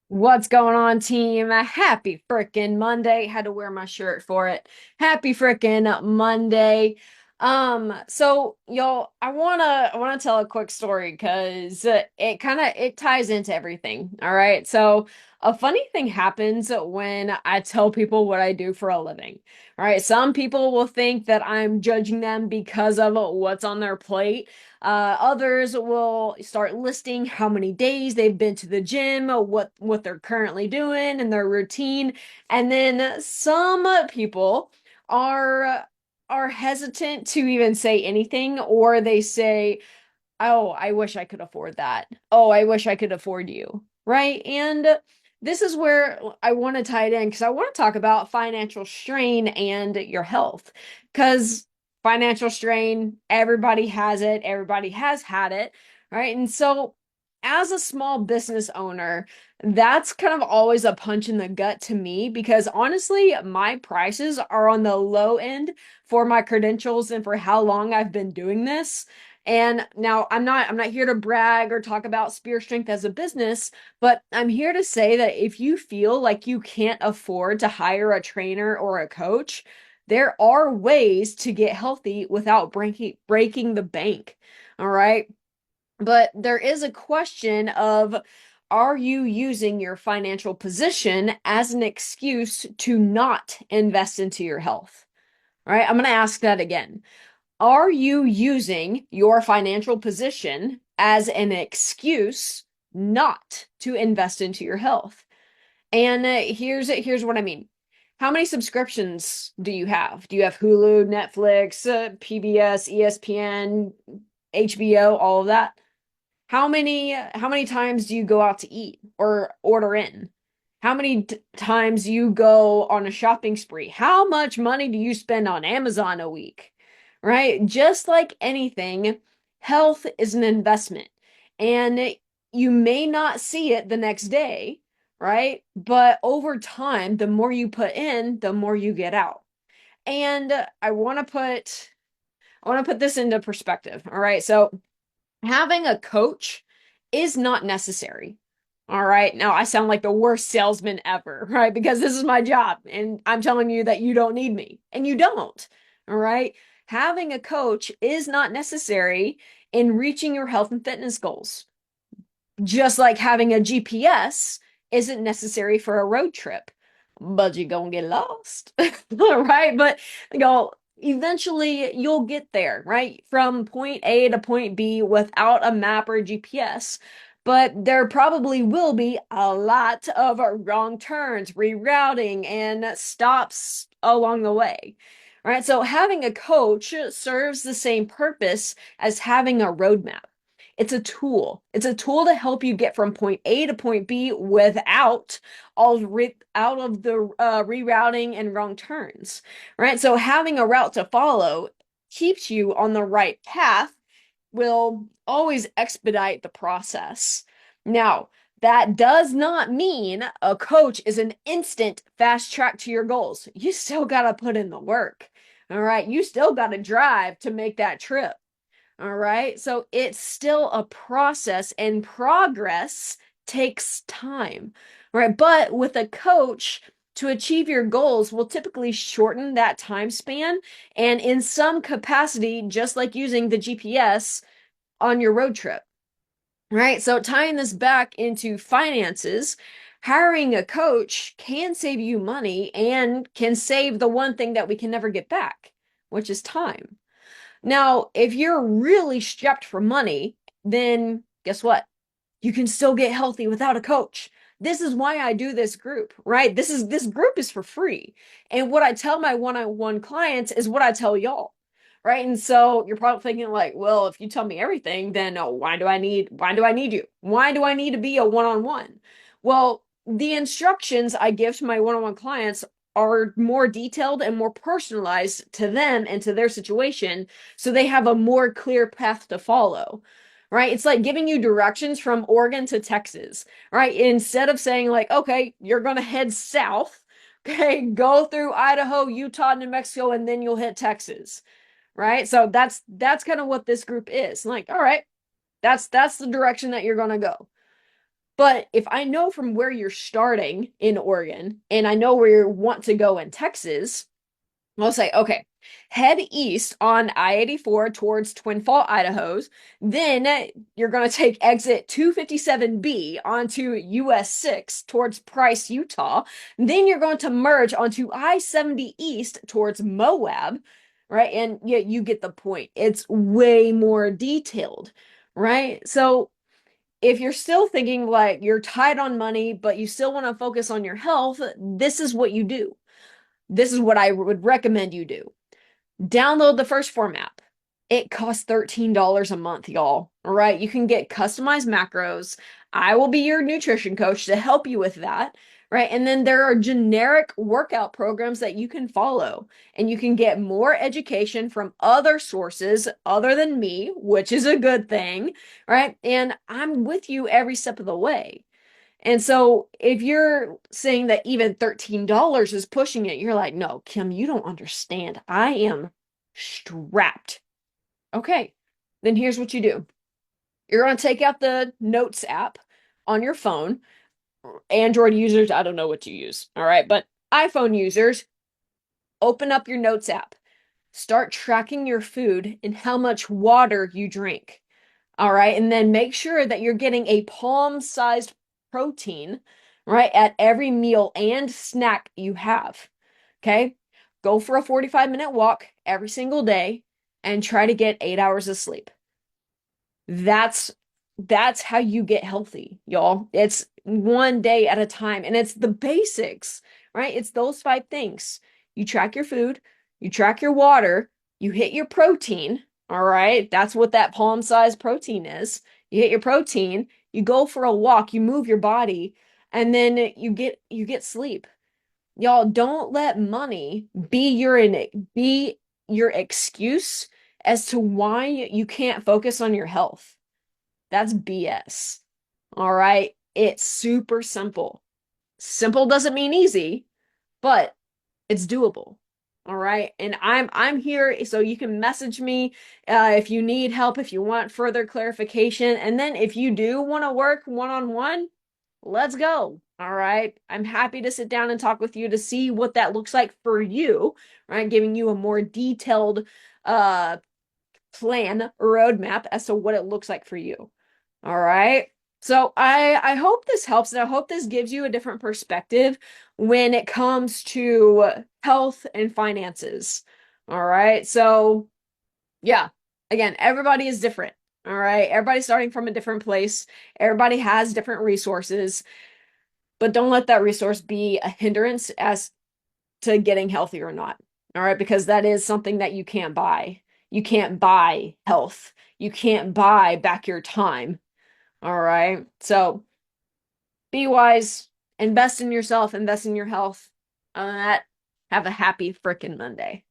What's going on, team? Happy frickin' Monday. Had to wear my shirt for it. Happy frickin' Monday. So y'all, I wanna tell a quick story because it ties into everything. All right. So a funny thing happens when I tell people what I do for a living. All right. Some people will think that I'm judging them because of what's on their plate. Others will start listing how many days they've been to the gym, what they're currently doing and their routine. And then some people are are hesitant to even say anything, or they say, "Oh, I wish I could afford that. Oh, I wish I could afford you." Right? And this is where I want to tie it in because I want to talk about financial strain and your health. Because financial strain, everybody has it, everybody has had it, right? And so, as a small business owner, that's kind of always a punch in the gut to me because honestly, my prices are on the low end for my credentials and for how long I've been doing this. And now I'm not here to brag or talk about Spear Strength as a business, but I'm here to say that if you feel like you can't afford to hire a trainer or a coach, there are ways to get healthy without breaking the bank. All right? But there is a question of, are you using your financial position as an excuse to not invest into your health? All right, I'm going to ask that again. Are you using your financial position as an excuse not to invest into your health? And here's what I mean. How many subscriptions do you have? Do you have Hulu, Netflix, PBS, ESPN, HBO, all of that? How many times do you go out to eat or order in? How many times you go on a shopping spree? How much money do you spend on Amazon a week? Right? Just like anything, health is an investment. And you may not see it the next day, right? But over time, the more you put in, the more you get out. And I want to put this into perspective. All right. So having a coach is not necessary. All right. Now, I sound like the worst salesman ever, right? Because this is my job and I'm telling you that you don't need me and you don't. All right. Having a coach is not necessary in reaching your health and fitness goals. Just like having a GPS isn't necessary for a road trip, but you're gonna get lost, right? But eventually you'll get there, right? From point A to point B without a map or GPS. But there probably will be a lot of wrong turns, rerouting, and stops along the way. Right? So having a coach serves the same purpose as having a roadmap. It's a tool. It's a tool to help you get from point A to point B without out of the rerouting and wrong turns, right? So having a route to follow keeps you on the right path, will always expedite the process. Now, that does not mean a coach is an instant fast track to your goals. You still got to put in the work. All right. You still got to drive to make that trip. All right. So it's still a process and progress takes time. Right. But with a coach, to achieve your goals will typically shorten that time span. And in some capacity, just like using the GPS on your road trip. Right. So tying this back into finances, hiring a coach can save you money and can save the one thing that we can never get back, which is time. Now, if you're really strapped for money, then guess what? You can still get healthy without a coach. This is why I do this group, right? This group is for free. And what I tell my one-on-one clients is what I tell y'all. Right? And so you're probably thinking like, well, if you tell me everything, then why do I need you? Why do I need to be a one-on-one? Well, the instructions I give to my one-on-one clients are more detailed and more personalized to them and to their situation, so they have a more clear path to follow. Right? It's like giving you directions from Oregon to Texas, right? Instead of saying like, okay, you're going to head south, okay, go through Idaho, Utah, New Mexico, and then you'll hit Texas, right? So that's kind of what this group is. Like, all right, that's the direction that you're going to go. But if I know from where you're starting in Oregon and I know where you want to go in Texas, I'll say, okay, head east on I-84 towards Twin Fall, Idaho's. Then you're going to take exit 257B onto US 6 towards Price, Utah. Then you're going to merge onto I-70 east towards Moab, right? And yeah, you get the point. It's way more detailed, right? So if you're still thinking like you're tight on money, but you still want to focus on your health, this is what you do. This is what I would recommend you do. Download the First Form app. It costs $13 a month, y'all. All right. You can get customized macros. I will be your nutrition coach to help you with that. Right. And then there are generic workout programs that you can follow, and you can get more education from other sources other than me, which is a good thing. Right. And I'm with you every step of the way. And so if you're saying that even $13 is pushing it, you're like, no, Kim, you don't understand. I am strapped. Okay, then here's what you do. You're going to take out the Notes app on your phone. Android users, I don't know what you use. All right, but iPhone users, open up your Notes app. Start tracking your food and how much water you drink. All right. And then make sure that you're getting a palm-sized protein, right, at every meal and snack you have. Okay. Go for a 45-minute walk every single day and try to get 8 hours of sleep. That's that's how you get healthy, y'all. It's one day at a time, and it's the basics, right? It's those five things. You track your food, you track your water, you hit your protein, all right? That's what that palm-sized protein is. You hit your protein, you go for a walk, you move your body, and then you get sleep. Y'all, don't let money be your excuse as to why you can't focus on your health. That's BS. All right. It's super simple. Simple doesn't mean easy, but it's doable. All right. And I'm here so you can message me if you need help, if you want further clarification. And then if you do want to work one-on-one, let's go. All right. I'm happy to sit down and talk with you to see what that looks like for you, right? Giving you a more detailed uh plan roadmap as to what it looks like for you. All right. So I hope this helps, and I hope this gives you a different perspective when it comes to health and finances. All right. So yeah, again, everybody is different. All right. Everybody's starting from a different place. Everybody has different resources, but don't let that resource be a hindrance as to getting healthy or not. All right, because that is something that you can't buy. You can't buy health. You can't buy back your time. All right. So be wise, invest in yourself, invest in your health. Other than that, have a happy frickin' Monday.